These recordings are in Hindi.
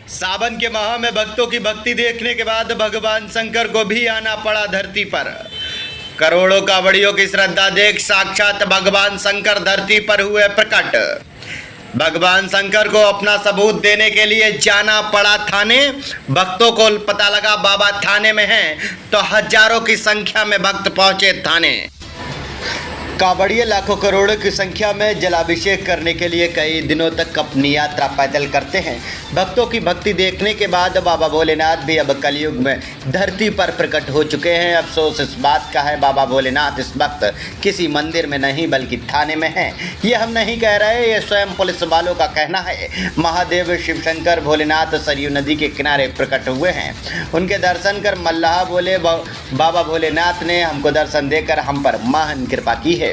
सावन के माह में भक्तों की भक्ति देखने के बाद भगवान शंकर को भी आना पड़ा धरती पर। करोड़ों कांवड़ियों की श्रद्धा देख साक्षात भगवान शंकर धरती पर हुए प्रकट। भगवान शंकर को अपना सबूत देने के लिए जाना पड़ा थाने। भक्तों को पता लगा बाबा थाने में हैं, तो हजारों की संख्या में भक्त पहुंचे थाने। कांवड़िए लाखों करोड़ों की संख्या में जलाभिषेक करने के लिए कई दिनों तक अपनी यात्रा पैदल करते हैं। भक्तों की भक्ति देखने के बाद बाबा भोलेनाथ भी अब कलयुग में धरती पर प्रकट हो चुके हैं। अफसोस इस बात का है बाबा भोलेनाथ इस वक्त किसी मंदिर में नहीं बल्कि थाने में हैं। ये हम नहीं कह रहे, ये स्वयं पुलिस वालों का कहना है। महादेव शिव शंकर भोलेनाथ सरयू नदी के किनारे प्रकट हुए हैं। उनके दर्शन कर मल्लाह बोले, बाबा भोलेनाथ ने हमको दर्शन देकर हम पर महान कृपा की है।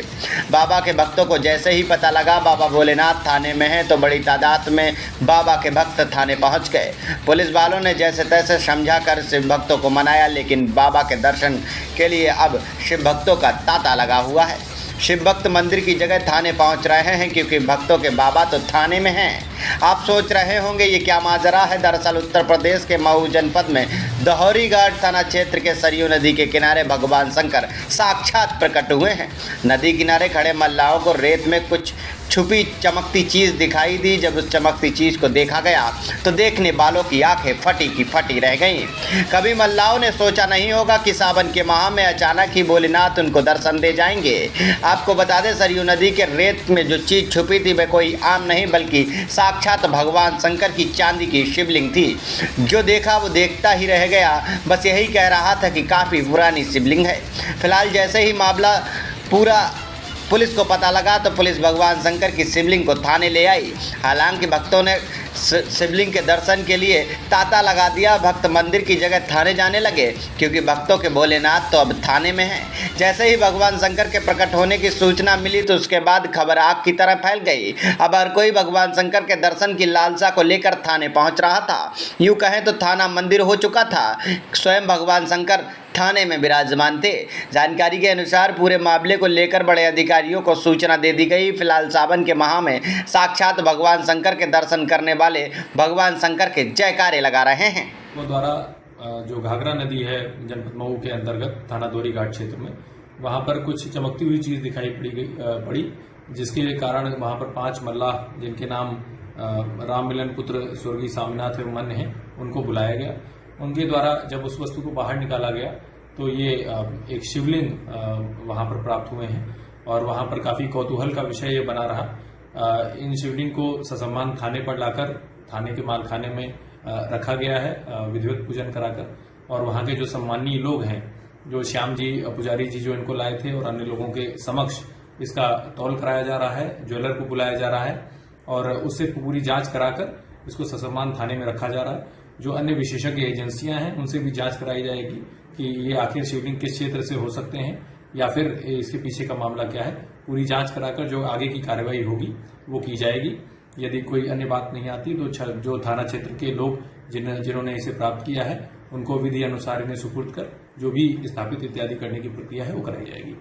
बाबा के भक्तों को जैसे ही पता लगा बाबा भोलेनाथ थाने में हैं, तो बड़ी तादाद में बाबा के भक्त थाने पहुंच गए। पुलिस वालों ने जैसे तैसे समझा कर शिव भक्तों को मनाया, लेकिन बाबा के दर्शन के लिए अब शिव भक्तों का तांता लगा हुआ है। शिव भक्त मंदिर की जगह थाने पहुंच रहे हैं, क्योंकि भक्तों के बाबा तो थाने में हैं। आप सोच रहे होंगे ये क्या माजरा है। दरअसल उत्तर प्रदेश के मऊ जनपद में दहौरी घाट थाना क्षेत्र के सरयू नदी के किनारे भगवान शंकर साक्षात प्रकट हुए हैं। नदी किनारे खड़े मल्लाहों को रेत में कुछ छुपी चमकती चीज़ दिखाई दी। जब उस चमकती चीज़ को देखा गया तो देखने वालों की आंखें फटी की फटी रह गईं। कभी मल्लाहों ने सोचा नहीं होगा कि सावन के माह में अचानक ही भोलेनाथ उनको दर्शन दे जाएंगे। आपको बता दें, सरयू नदी के रेत में जो चीज़ छुपी थी वह कोई आम नहीं बल्कि साक्षात भगवान शंकर की चांदी की शिवलिंग थी। जो देखा वो देखता ही रह गया, बस यही कह रहा था कि काफ़ी पुरानी शिवलिंग है। फिलहाल जैसे ही मामला पूरा पुलिस को पता लगा तो पुलिस भगवान शंकर की शिवलिंग को थाने ले आई। हालांकि भक्तों ने शिवलिंग के दर्शन के लिए तांता लगा दिया। भक्त मंदिर की जगह थाने जाने लगे, क्योंकि भक्तों के भोलेनाथ तो अब थाने में हैं। जैसे ही भगवान शंकर के प्रकट होने की सूचना मिली तो उसके बाद खबर आग की तरह फैल गई। अब हर कोई भगवान शंकर के दर्शन की लालसा को लेकर थाने पहुंच रहा था। यूँ कहें तो थाना मंदिर हो चुका था। स्वयं भगवान शंकर थाने में विराजमान थे। जानकारी के अनुसार पूरे मामले को लेकर बड़े अधिकारियों को सूचना दे दी गई। फिलहाल सावन के माह में साक्षात भगवान शंकर के दर्शन करने वाले भगवान शंकर के जयकारे लगा रहे हैं। वो द्वारा जो घाघरा नदी है जनपद मऊ के अंतर्गत थाना दौरी घाट क्षेत्र में, वहां पर कुछ चमकती हुई चीज दिखाई पड़ी, जिसके कारण वहां पर 5 मल्लाह जिनके नाम राम मिलन पुत्र स्वर्गीय स्वामीनाथ मन है, उनको बुलाया गया। उनके द्वारा जब उस वस्तु को बाहर निकाला गया तो ये एक शिवलिंग वहां पर प्राप्त हुए हैं, और वहां पर काफी कौतूहल का विषय ये बना रहा। इन शिवलिंग को ससम्मान थाने पर लाकर थाने के मालखाने में रखा गया है, विधिवत पूजन कराकर। और वहां के जो सम्मानीय लोग हैं, जो श्याम जी पुजारी जी जो इनको लाए थे, और अन्य लोगों के समक्ष इसका तौल कराया जा रहा है। ज्वेलर को बुलाया जा रहा है और उससे पूरी जांच कराकर इसको ससम्मान थाने में रखा जा रहा है। जो अन्य विशेषज्ञ एजेंसियां हैं उनसे भी जांच कराई जाएगी कि ये आखिर शिवलिंग किस क्षेत्र से हो सकते हैं, या फिर इसके पीछे का मामला क्या है। पूरी जांच कराकर जो आगे की कार्रवाई होगी वो की जाएगी। यदि कोई अन्य बात नहीं आती तो जो थाना क्षेत्र के लोग जिन्होंने इसे प्राप्त किया है, उनको विधि अनुसार इन्हें सुपुर्द कर जो भी स्थापित इत्यादि करने की प्रक्रिया है वो कराई जाएगी।